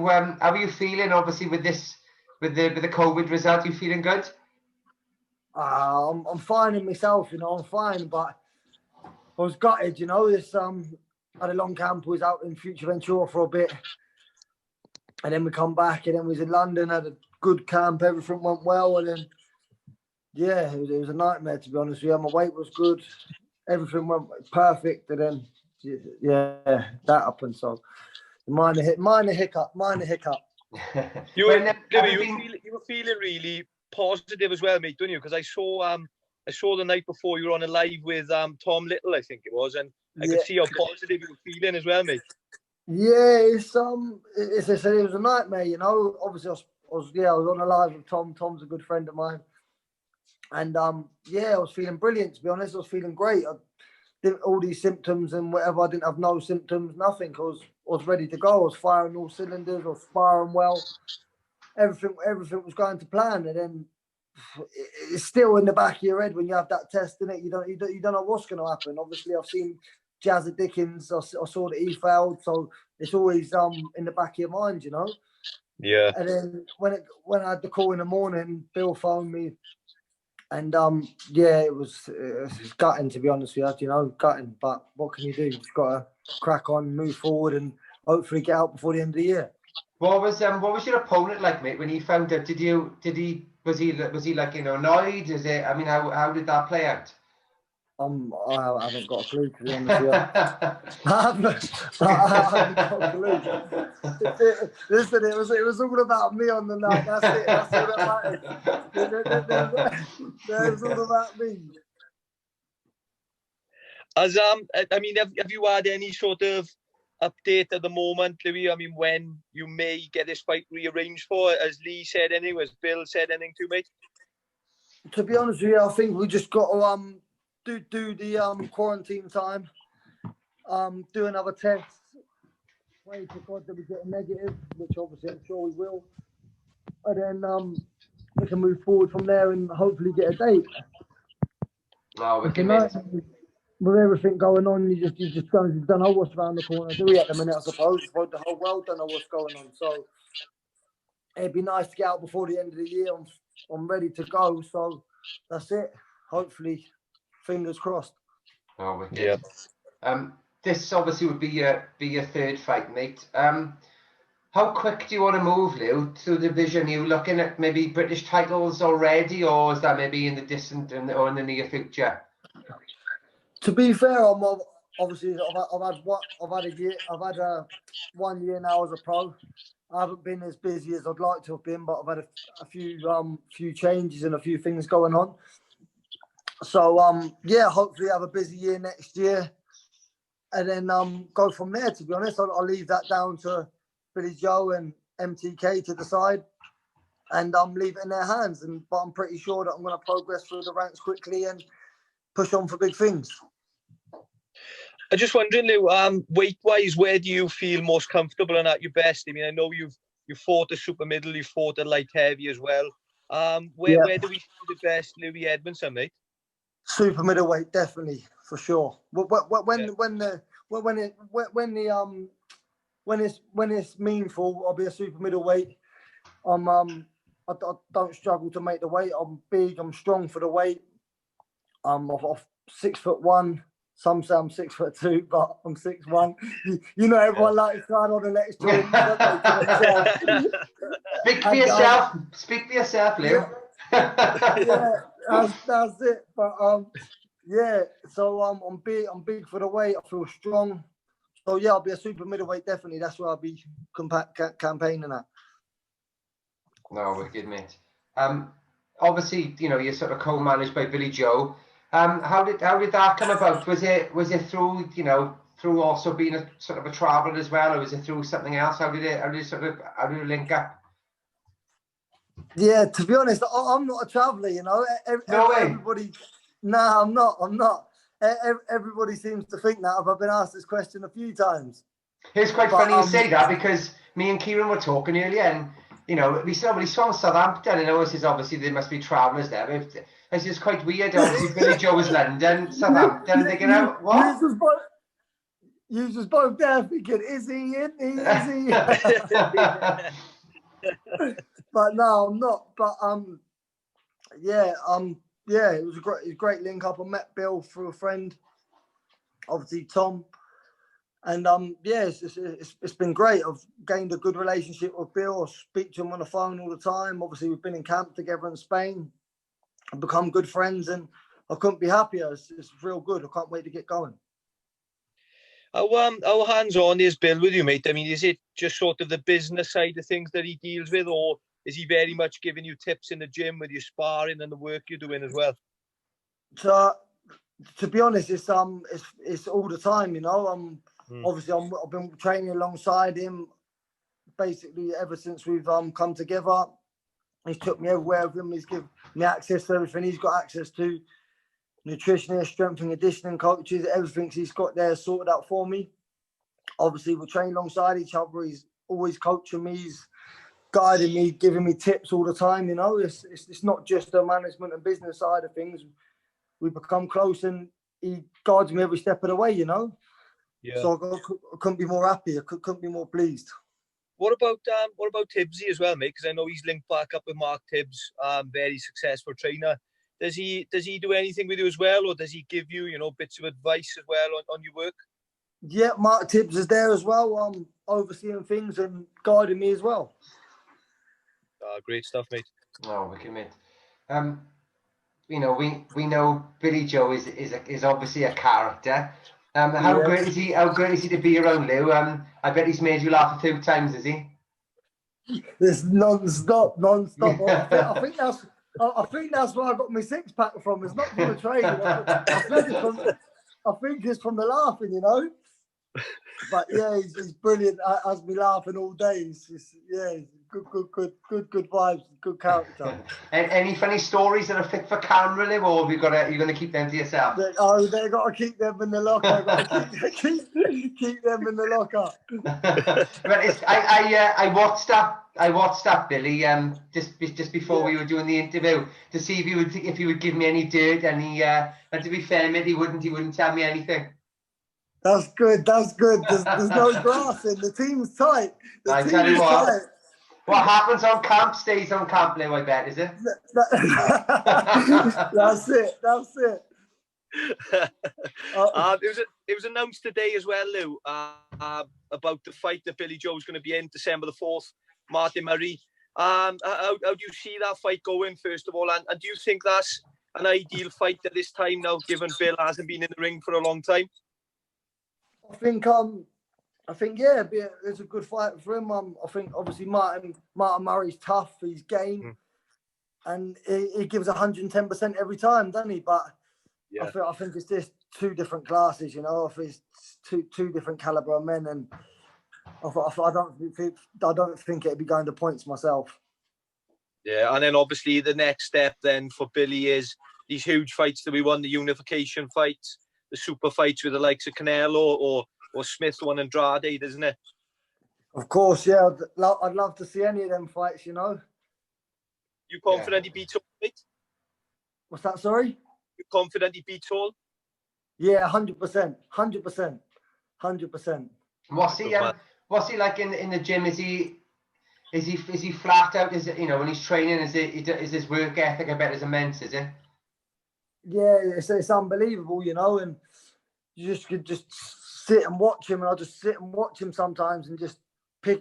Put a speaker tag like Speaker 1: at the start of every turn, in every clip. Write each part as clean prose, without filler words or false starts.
Speaker 1: how are you feeling? Obviously, with this, with the COVID result, you feeling good?
Speaker 2: I'm fine in myself, I'm fine, but I was gutted, this had a long camp, was out in Fuerteventura for a bit, and then we come back, and then we was in London, had a good camp, everything went well, and then yeah, it was a nightmare, to be honest with you. My weight was good, everything went perfect, and then yeah, that happened. So minor hiccup.
Speaker 3: You were feeling really positive as well, mate, don't you? Because I saw the night before you were on a live with Tom Little, I think it was, and I could see how positive you were feeling as well, mate.
Speaker 2: Yeah, it was a nightmare, Obviously, I was on a live with Tom. Tom's a good friend of mine, and I was feeling brilliant. To be honest, I was feeling great. I didn't all these symptoms and whatever. I didn't have no symptoms, nothing. I was ready to go. I was firing all cylinders. I was sparring well. Everything was going to plan, and then it's still in the back of your head when you have that test, innit? You don't know what's going to happen. Obviously, I've seen Jazza Dickens. I saw that he failed, so it's always in the back of your mind,
Speaker 3: Yeah.
Speaker 2: And then when I had the call in the morning, Bill phoned me, and it was gutting, to be honest with you, gutting. But what can you do? You just got to crack on, move forward, and hopefully get out before the end of the year.
Speaker 1: What was your opponent like, mate, when he found out? Was he like, annoyed? How did that play out?
Speaker 2: I haven't got a clue, to be honest with you. I haven't got a clue. Listen, it was all about me on the night. That's it. That's all that matters. It was all about me.
Speaker 3: Have you had any sort of update at the moment, Lewie? When you may get this fight rearranged for? Has Lee said anything? Has Bill said anything to me?
Speaker 2: To be honest with you, I think we just got to do the quarantine time, do another test, pray to God that we get a negative, which obviously I'm sure we will, and then we can move forward from there and hopefully get a date. With everything going on, you just don't know what's around the corner, do we, at the minute, I suppose? The whole world don't know what's going on. So it'd be nice to get out before the end of the year. I'm ready to go. So that's it. Hopefully, fingers crossed.
Speaker 1: Oh, wicked. Yeah. This obviously would be your third fight, mate. How quick do you want to move, Lou, to the division? Are you looking at maybe British titles already, or is that maybe in the distant or in the near future?
Speaker 2: To be fair, obviously I've had a year. I've had 1 year now as a pro. I haven't been as busy as I'd like to have been, but I've had a few changes and a few things going on. So hopefully have a busy year next year, and then go from there. To be honest, I'll leave that down to Billy Joe and MTK to decide, and leave it in their hands. But I'm pretty sure that I'm going to progress through the ranks quickly and push on for big things.
Speaker 3: I'm just wondering, Lou, weight-wise, where do you feel most comfortable and at your best? I know you've fought a super middle, you've fought a light heavy as well. Where do we see the best Lewie Edmondson, mate?
Speaker 2: Super middleweight, definitely, for sure. When it's meaningful, I'll be a super middleweight. I don't struggle to make the weight. I'm big, I'm strong for the weight. I'm 6'1". Some say I'm 6'2", but I'm 6'1". Everyone likes trying on an extra.
Speaker 1: Speak for yourself. Speak for yourself, Lou.
Speaker 2: That's it. But so I'm big for the weight. I feel strong. So I'll be a super middleweight, definitely. That's where I'll be campaigning at.
Speaker 1: No, wicked, mate. Obviously, you're sort of co-managed by Billy Joe. How did that come about? Was it through through also being a sort of a traveller as well, or was it through something else? How did it link up?
Speaker 2: Yeah, to be honest, I'm not a traveller.
Speaker 1: No way.
Speaker 2: Everybody, no, I'm not. Everybody seems to think that. I've been asked this question a few times.
Speaker 1: It's quite funny you say that, because me and Kieran were talking earlier, and we saw Southampton, and obviously there must be travellers there. But it's just quite weird. Obviously, Billy Joe was London, Southampton. Thinking, what?
Speaker 2: You was both there thinking, is he in? Is he? But no, I'm not. But yeah, it was a great link up. I met Bill through a friend, obviously Tom, and yeah, it's been great. I've gained a good relationship with Bill. I speak to him on the phone all the time. Obviously, we've been in camp together in Spain and become good friends, and I couldn't be happier. It's real good. I can't wait to get going.
Speaker 3: How hands-on is Bill with you, mate? I mean, is it just sort of the business side of things that he deals with, or is he very much giving you tips in the gym with your sparring and the work you're doing as well?
Speaker 2: So, to be honest, it's all the time, you know. Obviously, I've been training alongside him basically ever since we've come together. He's took me everywhere with him. He's given me access to everything he's got access to. Nutritionists, strength and conditioning coaches, everything he's got there sorted out for me. Obviously, we train alongside each other. He's always coaching me, he's guiding me, giving me tips all the time. You know, it's not just the management and business side of things. We become close, and he guides me every step of the way. You know,
Speaker 3: yeah.
Speaker 2: So I couldn't be more happy. I couldn't be more pleased.
Speaker 3: What about Tibbsy as well, mate? Because I know he's linked back up with Mark Tibbs, very successful trainer. Does he do anything with you as well, or does he give you, you know, bits of advice as well on your work?
Speaker 2: Yeah, Mark Tibbs is there as well, overseeing things and guiding me as well.
Speaker 3: Great stuff, mate.
Speaker 1: Oh, wicked, mate. You know, we know Billy Joe is obviously a character. How great is he? How great is he to be around, Lou? I bet he's made you laugh a few times, has he?
Speaker 2: It's non-stop. I think that's where I got my six-pack from. It's not from the training. I think it's from the laughing, you know. But yeah, he's brilliant. Has me laughing all day. He's good vibes, good character.
Speaker 1: Any funny stories that are fit for camera, Lou, or have you're going to keep them to yourself?
Speaker 2: They got to keep them in the locker. Keep them in the locker.
Speaker 1: But I WhatsApped Billy just before we were doing the interview to see if he would give me any dirt, and to be fair, mate, he wouldn't tell me anything.
Speaker 2: That's good. There's no grass in. The team's tight.
Speaker 1: I tell you what. What happens on camp stays on camp, Lou, I bet, is it?
Speaker 2: That's it.
Speaker 3: It was announced today as well, Lou, about the fight that Billy Joe's going to be in December the 4th, Martin Murray. How do you see that fight going, first of all? And do you think that's an ideal fight at this time now, given Bill hasn't been in the ring for a long time?
Speaker 2: I think yeah, it's a good fight for him. I think obviously Martin Murray's tough, he's game, and he gives 110% every time, doesn't he? But yeah. I think it's just two different classes, you know. I think it's two different caliber of men, and I don't think it'd be going to points myself.
Speaker 3: Yeah, and then obviously the next step then for Billy is these huge fights that we won, the unification fights, the super fights with the likes of Canelo or Smith won Andrade, isn't it?
Speaker 2: Of course, yeah. I'd love to see any of them fights, you know.
Speaker 3: You confident he beats all, mate?
Speaker 2: What's that, sorry?
Speaker 3: You confident he beats all?
Speaker 2: Yeah, 100%. 100%.
Speaker 1: What's he like in the gym? Is he flat out? Is it, you know, when he's training, is his work ethic, I bet, is immense, is it?
Speaker 2: Yeah, it's unbelievable, you know, and you could just sit and watch him, and I just sit and watch him sometimes and just pick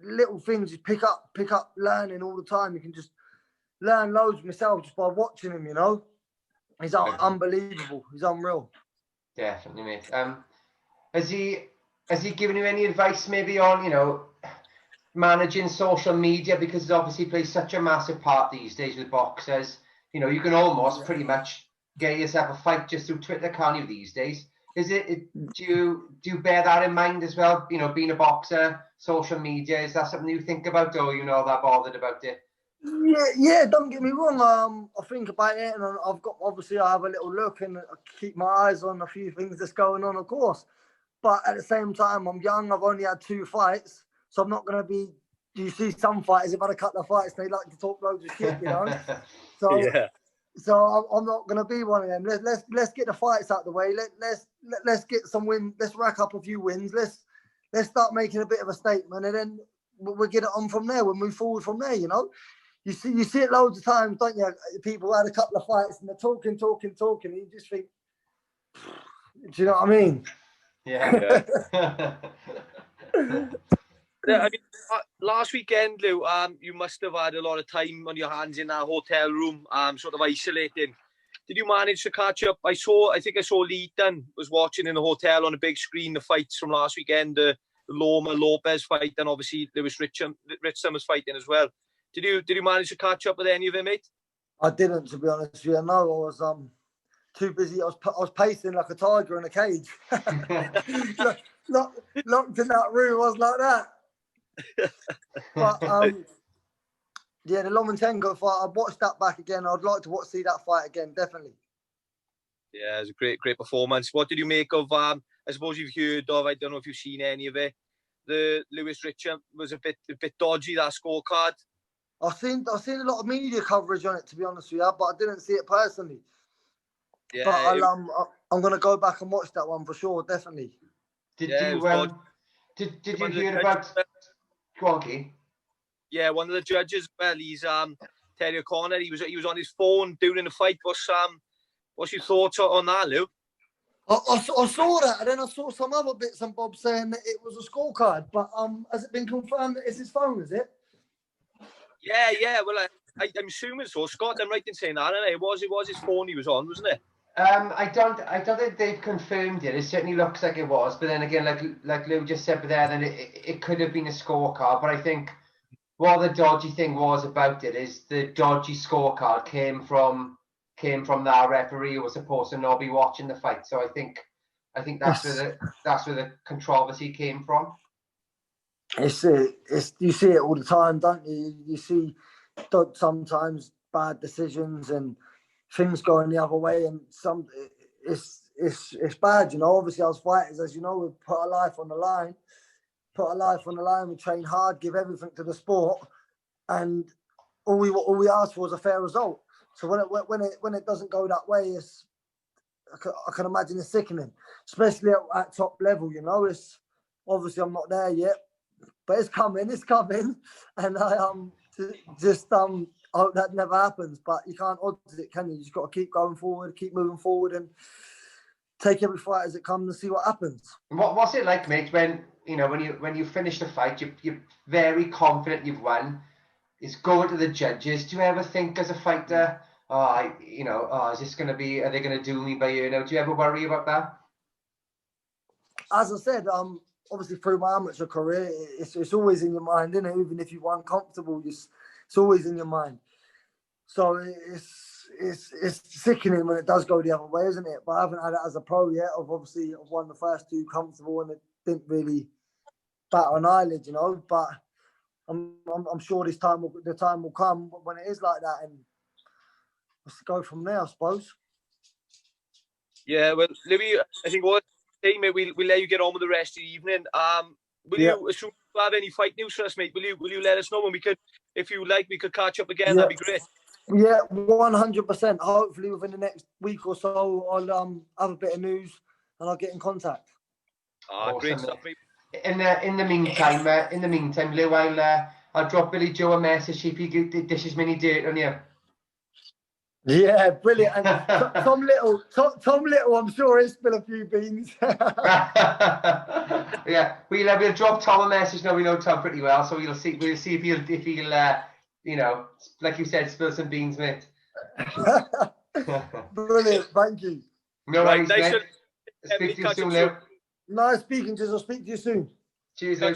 Speaker 2: little things, just pick up learning all the time. You can just learn loads myself just by watching him, you know. He's unbelievable. He's unreal.
Speaker 1: Definitely, mate. Has he given you any advice maybe on, you know, managing social media, because it obviously plays such a massive part these days with boxers? You know, you can almost pretty much get yourself a fight just through Twitter, can't you, these days? Do you bear that in mind as well? You know, being a boxer, social media, is that something you think about, or you're not that bothered about it?
Speaker 2: Yeah, don't get me wrong. I think about it, and I have a little look, and I keep my eyes on a few things that's going on, of course. But at the same time, I'm young. I've only had 2 fights, so I'm not going to be. You see some fighters, they've had a couple of fights, and they like to talk loads of shit, you know. So
Speaker 3: yeah.
Speaker 2: So I'm not going to be one of them. Let's get the fights out of the way. Let's get some wins. Let's rack up a few wins. Let's start making a bit of a statement, and then we'll get it on from there. We'll move forward from there. You know, you see it loads of times, don't you? People had a couple of fights and they're talking, and you just think, do you know what I mean?
Speaker 1: Yeah.
Speaker 3: I mean, last weekend, Lou, you must have had a lot of time on your hands in that hotel room, sort of isolating. Did you manage to catch up? I think I saw Lee Dunn was watching in the hotel on a big screen the fights from last weekend, the Loma Lopez fight, and obviously Lewis Richardson was fighting as well. Did you manage to catch up with any of it, mate?
Speaker 2: I didn't, to be honest with you. No, I was too busy. I was pacing like a tiger in a cage. Locked in that room, I was like that. But yeah, the Lomachenko fight, I've watched that back again. I'd like to see that fight again, definitely.
Speaker 3: Yeah, it was a great performance. What did you make of, I suppose you've heard of, I don't know if you've seen any of it, the Lewis Richardson was a bit dodgy, that scorecard?
Speaker 2: I've seen a lot of media coverage on it, to be honest with you, but I didn't see it personally. Yeah, but I'm going to go back and watch that one for sure, definitely.
Speaker 1: Did you hear about... Go on, Key.
Speaker 3: Yeah, one of the judges, well, he's Terry O'Connor. He was on his phone during the fight. What's your thoughts on that, Lou?
Speaker 2: I saw that, and then I saw some other bits and bobs saying that it was a scorecard. But has it been confirmed that it's his phone? Is it?
Speaker 3: Yeah. Well, I'm assuming so. Scott, I'm right in saying that, isn't it? It was his phone he was on, wasn't it?
Speaker 1: I don't think they've confirmed it. It certainly looks like it was, but then again, like Lou just said, there, then it could have been a scorecard. But I think what the dodgy thing was about it is the dodgy scorecard came from that referee who was supposed to not be watching the fight. So I think that's where the controversy came from.
Speaker 2: You see it all the time, don't you? You see sometimes bad decisions and things going the other way, and it's bad, you know. Obviously, as fighters, as you know, we put our life on the line. We train hard, give everything to the sport, and all we ask for is a fair result. So when it doesn't go that way, I can imagine it's sickening, especially at top level. You know, it's obviously I'm not there yet, but it's coming, and I just hope that never happens. But you can't odds it, can you? You just got to keep going forward, keep moving forward, and take every fight as it comes and see what happens.
Speaker 1: What's it like, mate, when you finish the fight, you're very confident you've won? It's going to the judges. Do you ever think as a fighter, is this going to be? Are they going to do me by ear now? Do you ever worry about that?
Speaker 2: As I said, obviously through my amateur career, it's always in your mind, isn't it? Even if you won comfortable, it's always in your mind. So it's sickening when it does go the other way, isn't it? But I haven't had it as a pro yet. I've won the first two comfortable, and it didn't really bat an eyelid, you know. But I'm sure the time will come when it is like that, and let's go from there, I suppose.
Speaker 3: Yeah, well, Lewie, I think what mate, we'll let you get on with the rest of the evening. You, as soon as you have any fight news for us, mate, will you let us know when we could, if you like, we could catch up again? That'd be great.
Speaker 2: Yeah, 100%. Hopefully within the next week or so, I'll have a bit of news and I'll get in contact.
Speaker 1: Awesome.
Speaker 3: Great stuff, mate.
Speaker 1: In the meantime, Lou, I'll drop Billy Joe a message if he dishes mini dirt on you.
Speaker 2: Yeah, brilliant. And Tom Little, I'm sure he'll spill a few beans.
Speaker 1: Yeah, we'll drop Tom a message. No, we know Tom pretty well, so we'll see if he'll like you said, spill some beans, mate.
Speaker 2: Brilliant, thank you.
Speaker 1: No worries, mate. Speak to you soon, Lou.
Speaker 2: Nice speaking to you. I'll speak to you soon.
Speaker 1: Cheers, Lou.